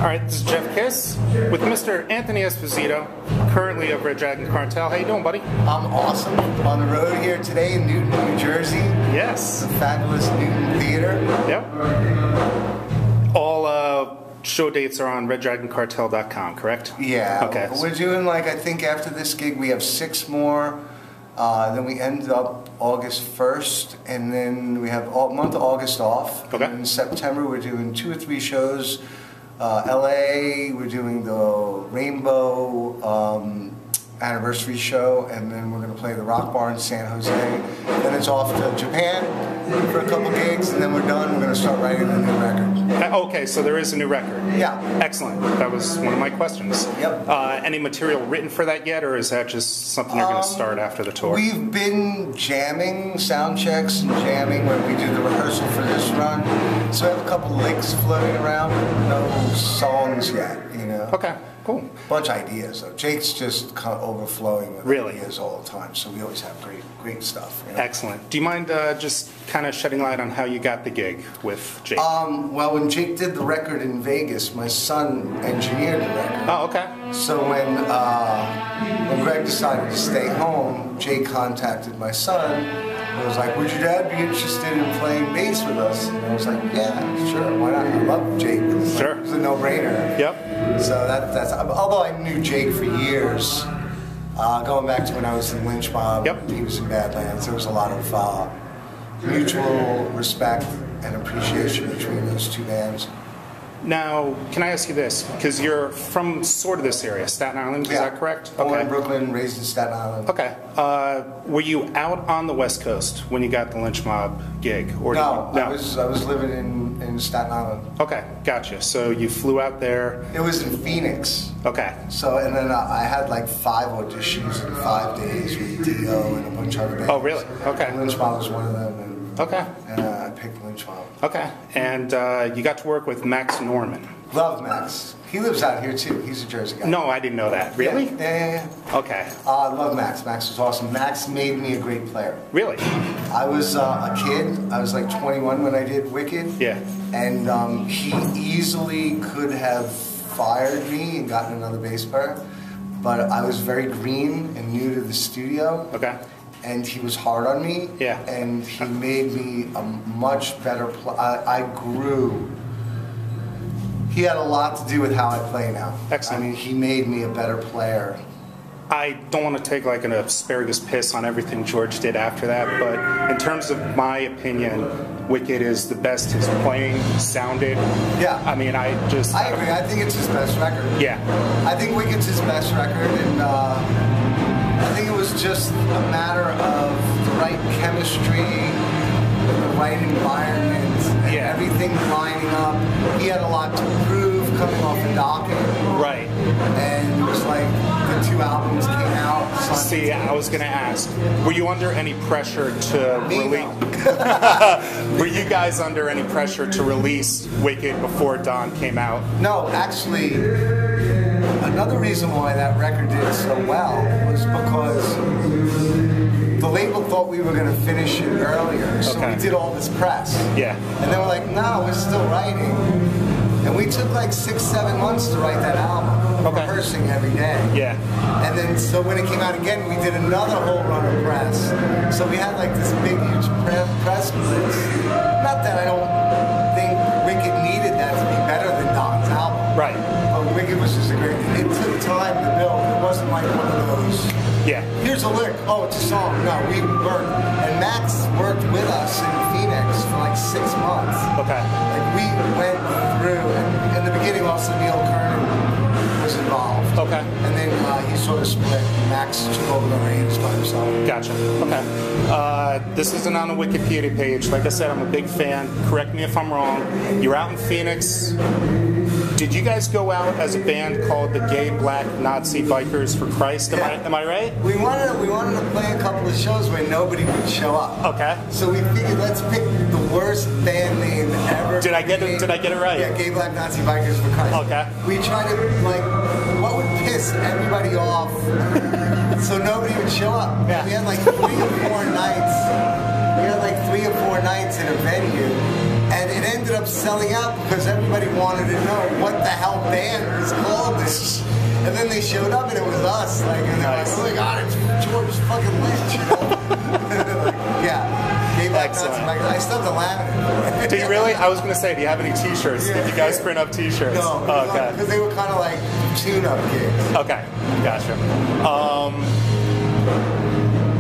All right, this is Jeff Kiss with Mr. Anthony Esposito, currently over at Dragon Cartel. How you doing, buddy? I'm awesome. I'm on the road here today in Newton, New Jersey. Yes. The fabulous Newton Theater. Yep. All show dates are on reddragoncartel.com, correct? Yeah. Okay. We're doing, like, I think after this gig we have 6 more. Then we end up August 1st, and then we have all month of August off. Okay. And in September we're doing 2 or 3 shows. LA, we're doing the Rainbow anniversary show, and then we're going to play the Rock Bar in San Jose. Then it's off to Japan for a couple gigs, and then we're done. We're going to start writing a new record. Okay, so there is a new record. Yeah. Excellent. That was one of my questions. Yep. Any material written for that yet, or is that just something you're going to start after the tour? We've been jamming, sound checks and jamming when we do the rehearsal for this run. So I have a couple licks floating around, no songs yet, you know. Okay, cool. Bunch of ideas though. Jake's just kind of overflowing with Really? ideas all the time, so we always have great stuff. You know? Excellent. Do you mind just kind of shedding light on how you got the gig with Jake? Well, when Jake did the record in Vegas, my son engineered the record. Oh, okay. So when Greg decided to stay home, Jake contacted my son. I was like, would your dad be interested in playing bass with us? And I was like, yeah, sure, why not? I love Jake. Sure. It's a no-brainer. Yep. So that's although I knew Jake for years, going back to when I was in Lynch Mob, Yep. he was in Badlands, there was a lot of mutual respect and appreciation between those two bands. Now, can I ask you this? Because you're from sort of this area, Staten Island, is that correct? Born in Brooklyn, raised in Staten Island. Okay. Were you out on the West Coast when you got the Lynch Mob gig? Or No, no? I was living in Staten Island. Okay, gotcha. So you flew out there. It was in Phoenix. Okay. So, and then I had like 5 auditions in 5 days with Dio and a bunch of other bands. Oh, really? Okay. And Lynch Mob was one of them. And, Okay. And I picked Lynch Mob. Okay. And you got to work with Max Norman. Love Max. He lives out here too. He's a Jersey guy. No, I didn't know that. Really? Yeah. Okay. I love Max. Max was awesome. Max made me a great player. Really? I was a kid. I was like 21 when I did Wicked. Yeah. And he easily could have fired me and gotten another bass player. But I was very green and new to the studio. Okay. And he was hard on me. Yeah. And he made me a much better player. I grew. He had a lot to do with how I play now. Excellent. I mean, he made me a better player. I don't want to take like an asparagus piss on everything George did after that, but in terms of my opinion, Wicked is the best his playing sounded. Yeah. I mean, I agree. I think it's his best record. Yeah. I think Wicked's his best record, and I think it was just a matter of the right chemistry, the right environment, and everything lining up. He had a lot to prove coming off of Docket. Right. And it was like the 2 albums came out. See, I was going to ask, were you under any pressure to release? Were you guys under any pressure to release Wicked before Dawn came out? No, actually, another reason why that record did so well was because the label thought we were going to finish it earlier, so we did all this press. Yeah. And they were like, no, we're still writing. And we took like 6-7 months to write that album, rehearsing every day. Yeah. And then, so when it came out again, we did another whole run of press. So we had like this big, huge press blitz. Not that I don't think Wicked needed that to be better than Don's album. Right. But Wicked was just a great, it took time to build. It wasn't like one of those, here's a lick, oh, it's a song. No, we worked. And Max worked with us in Phoenix for like 6 months. Okay. Like we went through, and in the beginning also Neil Kernan was involved. Okay. And then he sort of split. Max took over the reins by himself. Gotcha. Okay. This isn't on the Wikipedia page. Like I said, I'm a big fan. Correct me if I'm wrong. You're out in Phoenix. Did you guys go out as a band called the Gay Black Nazi Bikers for Christ? Am I right? We wanted to play a couple of shows where nobody would show up. Okay. So we figured let's pick the worst band name ever. Did I get it right? Yeah, Gay Black Nazi Bikers for Christ. Okay. We tried to what would piss everybody off so nobody would show up. Yeah. We had like 3 or 4 nights. We had like 3 or 4 nights in a venue. And it ended up selling out because everybody wanted to know what the hell band was called this. And then they showed up and it was us. Like, and they're like, oh my God, it's George fucking Lynch, you know? Like, yeah. Excellent. I still have the laminate. Do you really? I was going to say, do you have any T-shirts? Yeah. Did you guys print up T-shirts? No. Oh, okay. Because they were kind of like tune-up gigs. Okay, gotcha.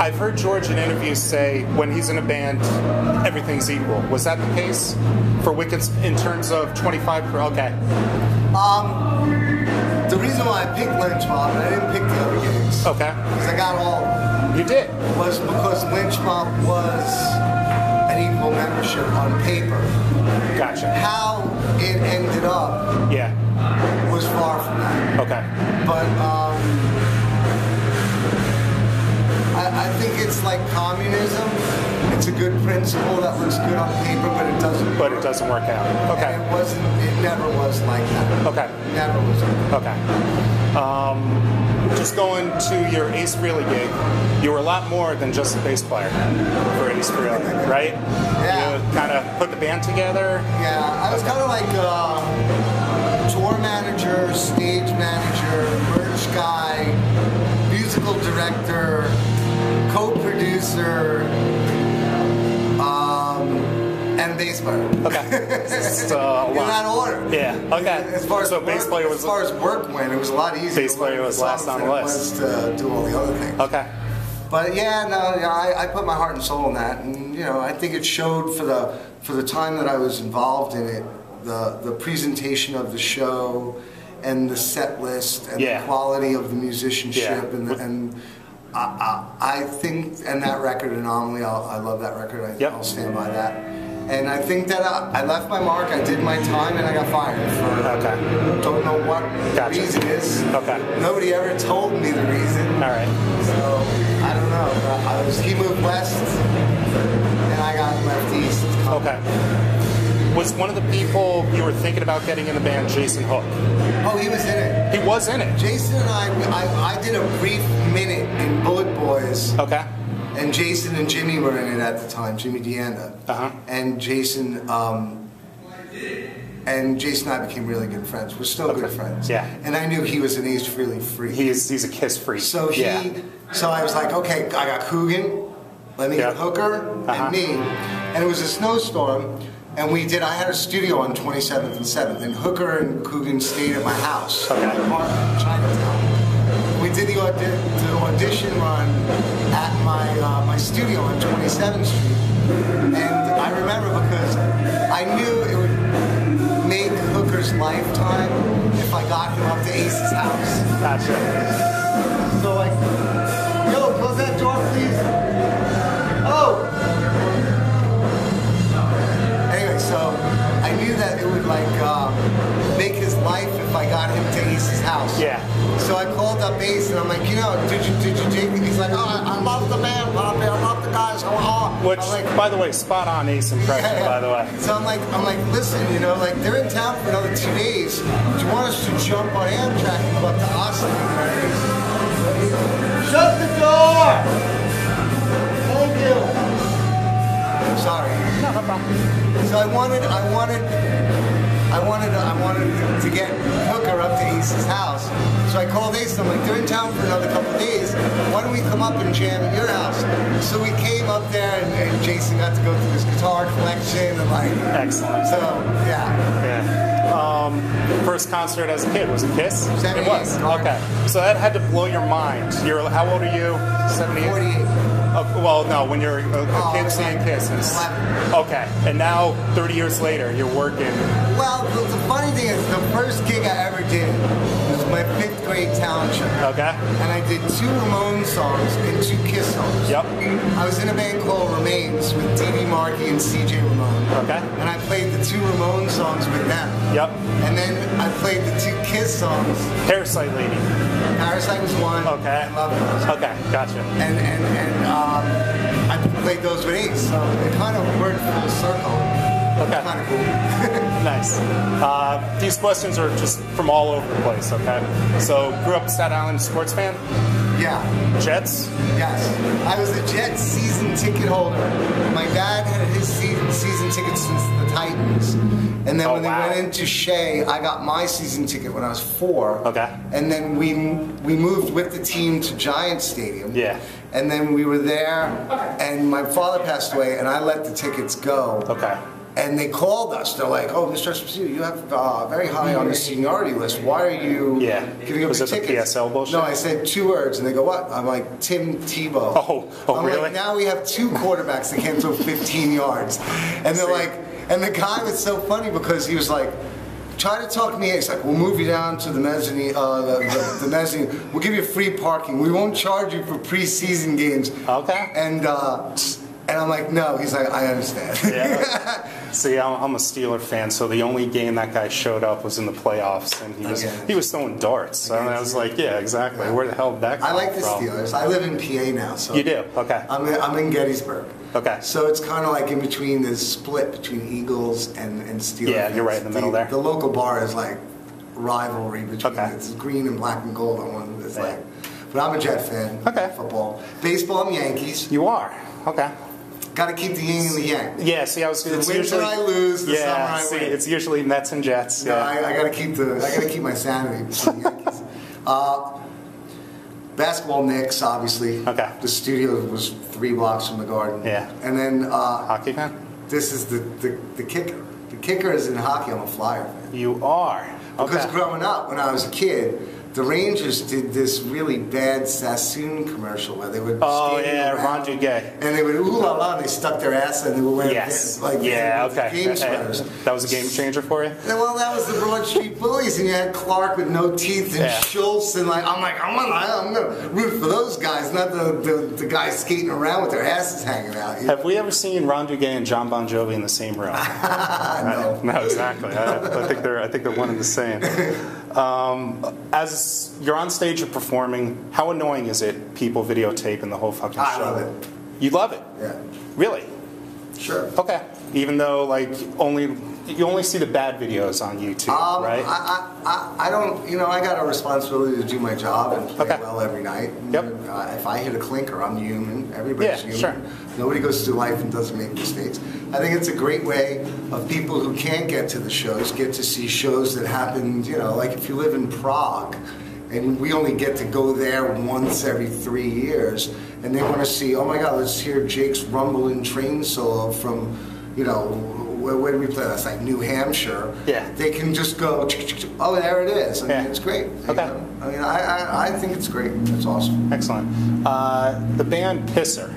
I've heard George in interviews say when he's in a band, everything's equal. Was that the case for Wicked in terms of 25 per? Okay. The reason why I picked Lynch Mob, and I didn't pick the other gigs, Okay. because I got all of them, You did. was because Lynch Mob was an equal membership on paper. Gotcha. How it ended up Yeah. was far from that. Okay. But I think it's like communism. It's a good principle that looks good on paper, but it doesn't. But it doesn't work out. Okay. And it wasn't. It never was like that. Okay. Never was. Okay. Just going to your Ace Frehley gig, you were a lot more than just a bass player for Ace Frehley, right? Yeah. You kind of put the band together. Yeah, I was kind of like tour manager, stage manager, merch guy, musical director, co-producer, and bass player. Okay. It's a lot. In that order. Yeah. Okay. As far as so work, bass player was. as far as work went, it was a lot easier. Bass player was last on the list. Than it was to do all the other things. Okay. But yeah, no, yeah, I put my heart and soul in that, and you know, I think it showed for the time that I was involved in it, the presentation of the show, and the set list, and the quality of the musicianship, and I think, and that record, Anomaly, I love that record. I'll stand by that. And I think that I left my mark, I did my time, and I got fired for don't know what the reason is. Okay. Nobody ever told me the reason. All right. So I don't know. He moved west, and I got left east. Okay. Was one of the people you were thinking about getting in the band Jason Hook? Oh, he was in it. He was in it. Jason and I did a brief minute in Bullet Boys. Okay. And Jason and Jimmy were in it at the time, Jimmy Deanda. And Jason and I became really good friends. We're still good friends. Yeah. And I knew he was an Ace Frehley freak. He's a Kiss freak. So so I was like, okay, I got Coogan, let me get Hooker, and me. And it was a snowstorm, and I had a studio on 27th and 7th, and Hooker and Coogan stayed at my house in my apartment in Chinatown. We did the audition run at my studio on 27th Street, and I remember because I knew it would make Hooker's lifetime if I got him up to Ace's house. Gotcha. So like, yo, close that door, please. Oh. Anyway, so I knew that it would like make his life if I got him to Ace's house. Yeah. So I called up Ace and I'm like, you know, did you take it? He's like, oh, I love the band, Poppy. I love the guys. Which, by the way, spot on Ace impression, by the way. So I'm like, listen, you know, like they're in town for another 2 days. Do you want us to jump on Amtrak and go up to Austin? Shut the door! Thank you. Sorry. No problem. So I wanted to get Hooker up to Ace's house. So I called Ace and I'm like, they're in town for another couple of days. Why don't we come up and jam at your house? So we came up there and Jason got to go through his guitar collection and like. Excellent. So, yeah. First concert as a kid, was it Kiss? 78. It was. Okay. So that had to blow your mind. How old are you? 78? 48. Well, no, when you're a kid seeing Kiss. 11. Okay. And now, 30 years later, you're working. Well, the funny thing is, the first gig I ever did was my 5th grade talent show. Okay. And I did 2 Ramones songs and 2 Kiss songs. Yep. I was in a band called Remains with D.B. Markey and C.J. Ramone. Okay. And I played the 2 Ramones songs with them. Yep. And then I played the 2 Kiss songs. Parasite Lady. Parasite was one. Okay. I love those. Okay, gotcha. And I played those with Ace, so it kind of worked full circle. Okay. Kind of cool. Nice. These questions are just from all over the place, okay? So, grew up a Staten Island sports fan? Yeah. Jets? Yes. I was a Jets season ticket holder. My dad had his season tickets since the Titans. And then when they went into Shea, I got my season ticket when I was 4. Okay. And then we moved with the team to Giants Stadium. Yeah. And then we were there, and my father passed away, and I let the tickets go. Okay. And they called us. They're like, "Oh, Mr. Esposito, you have very high on the seniority list. Why are you giving up Was your it the tickets?" PSL bullshit? No, I said 2 words, and they go, "What?" I'm like, "Tim Tebow." Oh, I'm really? like, now we have 2 quarterbacks that can't throw 15 yards, and they're like, and the guy was so funny because he was like, try to talk me. He's like, "We'll move you down to the mezzanine. The mezzanine. We'll give you free parking. We won't charge you for preseason games." Okay. And I'm like, "No." He's like, "I understand." Yeah. See, I'm a Steeler fan, so the only game that guy showed up was in the playoffs, and he was throwing darts. And I was like, "Yeah, exactly. Where the hell did that come from?" I like the Steelers. I live in PA now, so you do. Okay. I'm in Gettysburg. Okay. So it's kind of like in between this split between Eagles and Steelers. Yeah, you're right in the middle there. The local bar is like rivalry between it's green and black and gold on one. It's like, but I'm a Jet fan. Okay. Football, baseball, I'm Yankees. You are. Okay. Got to keep the yin and the yang. Yeah, see, it's winter usually I lose, the summer I win. It's usually Mets and Jets. No, Yeah. I got to keep my sanity between the Yankees. Basketball, Knicks, obviously. Okay. The studio was 3 blocks from the Garden. Yeah. And then Hockey fan? this is the kicker. The kicker is in hockey. I'm a Flyer fan. You are. Okay. Because growing up, when I was a kid, the Rangers did this really bad Sassoon commercial where they would Ron Duguay. and they would ooh la la, and they stuck their ass and they were wearing game sweaters. That was a game changer for you? And well, that was the Broad Street Bullies, and you had Clark with no teeth and Schultz, and like I'm gonna root for those guys, not the guys skating around with their asses hanging out. Have we ever seen Ron Duguay and John Bon Jovi in the same room? No. No, exactly. I think they're one and the same. As you're on stage and performing, how annoying is it people videotaping the whole fucking show? I love it. You love it? Yeah. Really? Sure. Okay. Even though you only see the bad videos on YouTube, right? I don't. I got a responsibility to do my job and play well every night. Yep. If I hit a clinker, I'm human. Everybody's human. Sure. Nobody goes through life and doesn't make mistakes. I think it's a great way of people who can't get to the shows get to see shows that happened. Like if you live in Prague, and we only get to go there once every 3 years, and they want to see, oh my God, let's hear Jake's rumbling train solo from, where did we play? That's like New Hampshire. Yeah. They can just go, oh, there it is. I mean, it's great. Okay. I think it's great. It's awesome. Excellent. The band Pisser.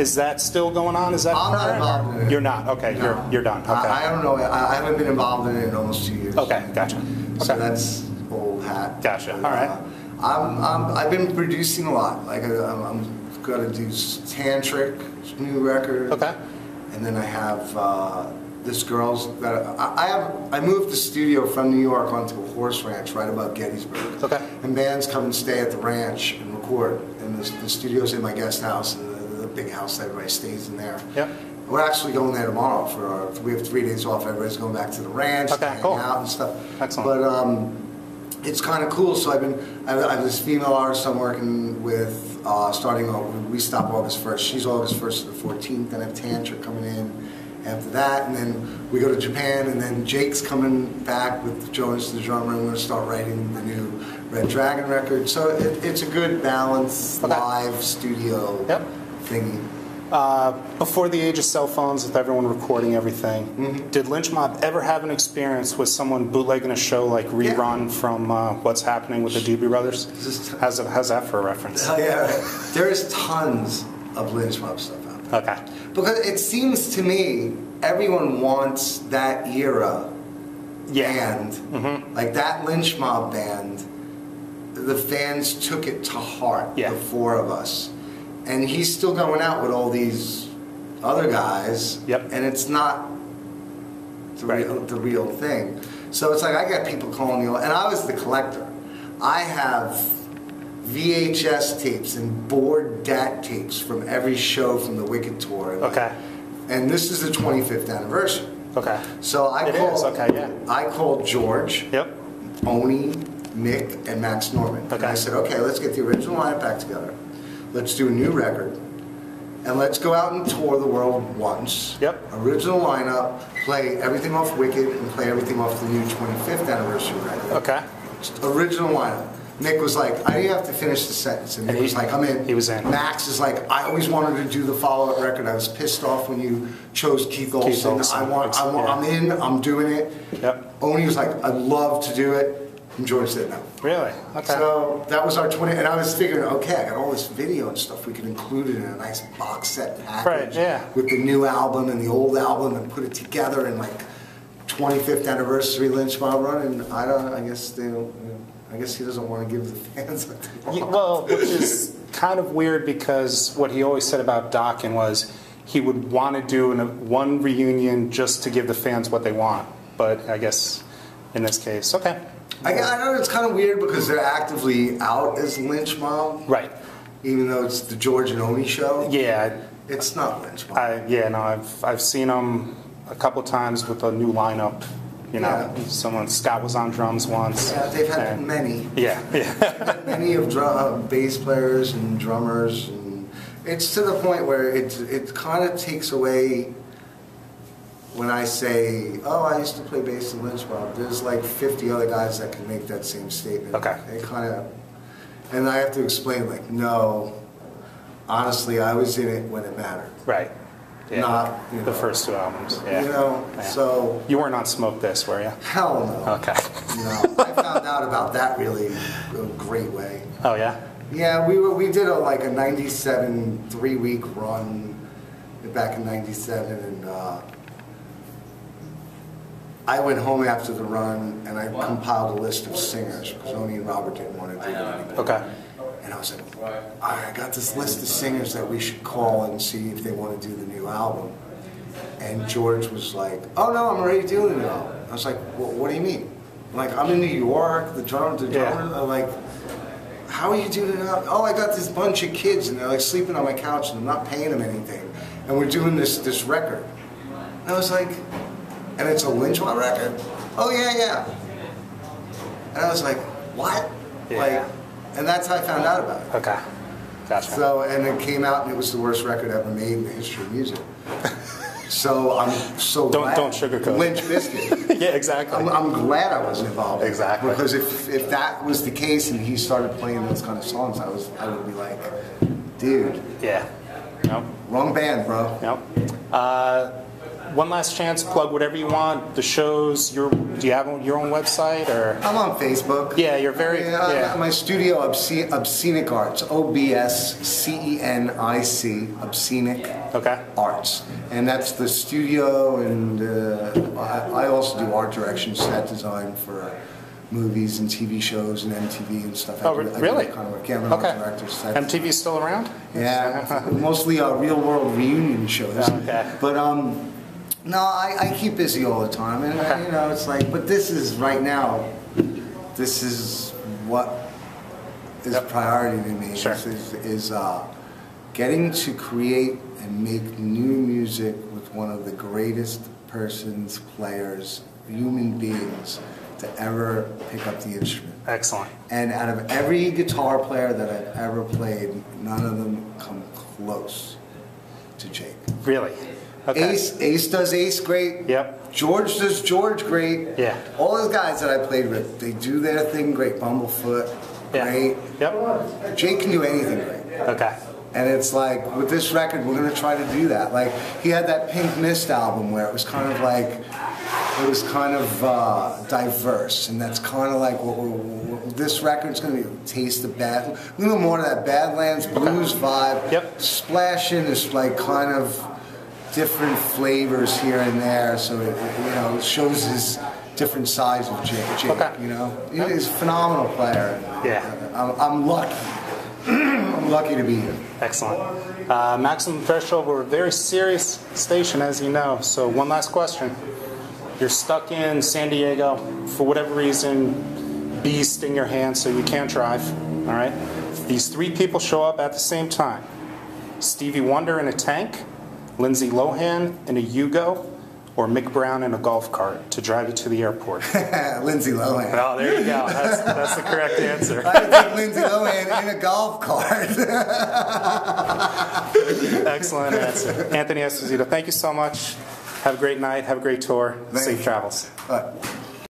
Is that still going on? Is that I'm not involved in it. You're not? Okay, No. you're done. Okay. I don't know. I haven't been involved in it in almost 2 years. Okay, gotcha. So Okay. that's old hat. Gotcha. But, All right. I've been producing a lot. Like I'm going to do Tantric, new record. Okay. And then I have this girl's that I moved the studio from New York onto a horse ranch right above Gettysburg. Okay. And bands come and stay at the ranch and record. And the studio's in my guest house, and the big house that everybody stays in there. Yep. We're actually going there tomorrow we have 3 days off. Everybody's going back to the ranch, hang out and stuff. Excellent. But it's kind of cool. So I have this female artist I'm working with. We stop August 1st. She's August 1st to the 14th. Then I have Tantra coming in after that, and then we go to Japan, and then Jake's coming back with Jonas, the drummer, and we're going to start writing the new Red Dragon record. So it's a good balance, live studio thingy. Before the age of cell phones, with everyone recording everything, did Lynch Mob ever have an experience with someone bootlegging a show like Rerun from What's Happening with the Doobie Brothers? How's that for a reference? Yeah, there's tons of Lynch Mob stuff out there. Okay. Because it seems to me everyone wants that era band, like that Lynch Mob band. The fans took it to heart, the 4 of us. And he's still going out with all these other guys, and it's not the real thing. So it's like I got people calling me, and I was the collector. I have VHS tapes and board DAT tapes from every show from the Wicked tour. And this is the 25th anniversary. Okay. So I called George, Yep. Oni, Mick and Max Norman. Okay. And I said, okay, let's get the original lineup back together. Let's do a new record. And let's go out and tour the world once. Yep. Original lineup, play everything off Wicked, and play everything off the new 25th anniversary record. Okay. Original lineup. Mick was like, I didn't have to finish the sentence. And Mick was like, I'm in. He was in. Max is like, I always wanted to do the follow-up record. I was pissed off when you chose Keith Olsen. I'm in, I'm doing it. Yep. Oni was like, I'd love to do it. And George said no. Really? Okay. So that was our 20, and I was figuring, okay, I got all this video and stuff. We could include it in a nice box set package. Right, yeah. With the new album and the old album and put it together in like 25th anniversary Lynch Mob run. And I guess he doesn't want to give the fans what they want. Well, which is kind of weird because what he always said about Dokken was he would want to do one reunion just to give the fans what they want. But I guess in this case, okay. I know it's kind of weird because they're actively out as Lynch Mob. Right. Even though it's the George and Oni show. Yeah. It's not Lynch Mob. I've seen them a couple times with a new lineup. You know, Scott was on drums once. Yeah, they've had many. Yeah. Many of bass players and drummers, and it's to the point where it kind of takes away. When I say, oh, I used to play bass in Lynch Mob, there's like 50 other guys that can make that same statement. Okay. They kind of, and I have to explain, like, no, honestly, I was in it when it mattered. Right. Yeah. Not the first two albums. Yeah. You know, so. You weren't on Smoke This, were you? Hell no. Okay. No, I found out about that really a great way. Oh, yeah? Yeah, we did a 97 3-week run back in 97, and I went home after the run and I compiled a list of singers because Oni and Robert didn't want to do it anymore. Okay. And I was like, I got this list of singers that we should call and see if they want to do the new album. And George was like, oh no, I'm already doing the new album. I was like, well, what do you mean? I'm like, I'm in New York, the drummer, I'm like, how are you doing it? Oh, I got this bunch of kids and they're like sleeping on my couch and I'm not paying them anything. And we're doing this record. And I was like, and it's a Lynch Mob record? Oh, yeah. And I was like, what? Yeah. And that's how I found out about it. Okay. Gotcha. So, and it came out and it was the worst record ever made in the history of music. So I'm so glad. Don't sugarcoat. Lynch Biscuit. Yeah, exactly. I'm glad I wasn't involved. Exactly. Because if that was the case and he started playing those kind of songs, I would be like, dude. Yeah. Nope. Wrong band, bro. Nope. One last chance, plug whatever you want. The shows. Do you have your own website or? I'm on Facebook. Yeah, you're very. Yeah. My studio, Obscenic Arts, OBSCENIC, Obscenic Okay. Arts, and that's the studio. And I also do art direction, set design for movies and TV shows and MTV and stuff. Oh, really? Kind of work. Yeah, I'm an art director. Set. MTV's still around? Yeah, mostly real world reunion shows. Okay. But no, I keep busy all the time, and you know, it's like, but this is right now. This is what is priority to me. Sure. Is getting to create and make new music with one of the greatest persons, players, human beings to ever pick up the instrument. Excellent. And out of every guitar player that I've ever played, none of them come close to Jake. Really? Okay. Ace does Ace great. Yep. George does George great. Yeah. All those guys that I played with, they do their thing great. Bumblefoot, great. Yep. Jake can do anything great. Okay. And it's like, with this record, we're going to try to do that. Like, he had that Pink Mist album where it was kind of like, diverse. And that's kind of like what this record's going to be. Taste of Bad. A little more of that Badlands blues vibe. Yep. Splash in this, like, kind of different flavors here and there. So, it shows his different sides of Jake. Okay. You know? He's a phenomenal player. Yeah. I'm lucky. I'm lucky to be here. Excellent. Maximum Threshold, we're a very serious station, as you know. So one last question. You're stuck in San Diego. For whatever reason, bees sting your hand so you can't drive. All right? These three people show up at the same time. Stevie Wonder in a tank, Lindsay Lohan in a Yugo, or Mick Brown in a golf cart to drive you to the airport? Lindsay Lohan. Oh, there you go. That's the correct answer. I would take Lindsay Lohan in a golf cart. Excellent answer. Anthony Esposito, thank you so much. Have a great night. Have a great tour. Safe travels. Bye.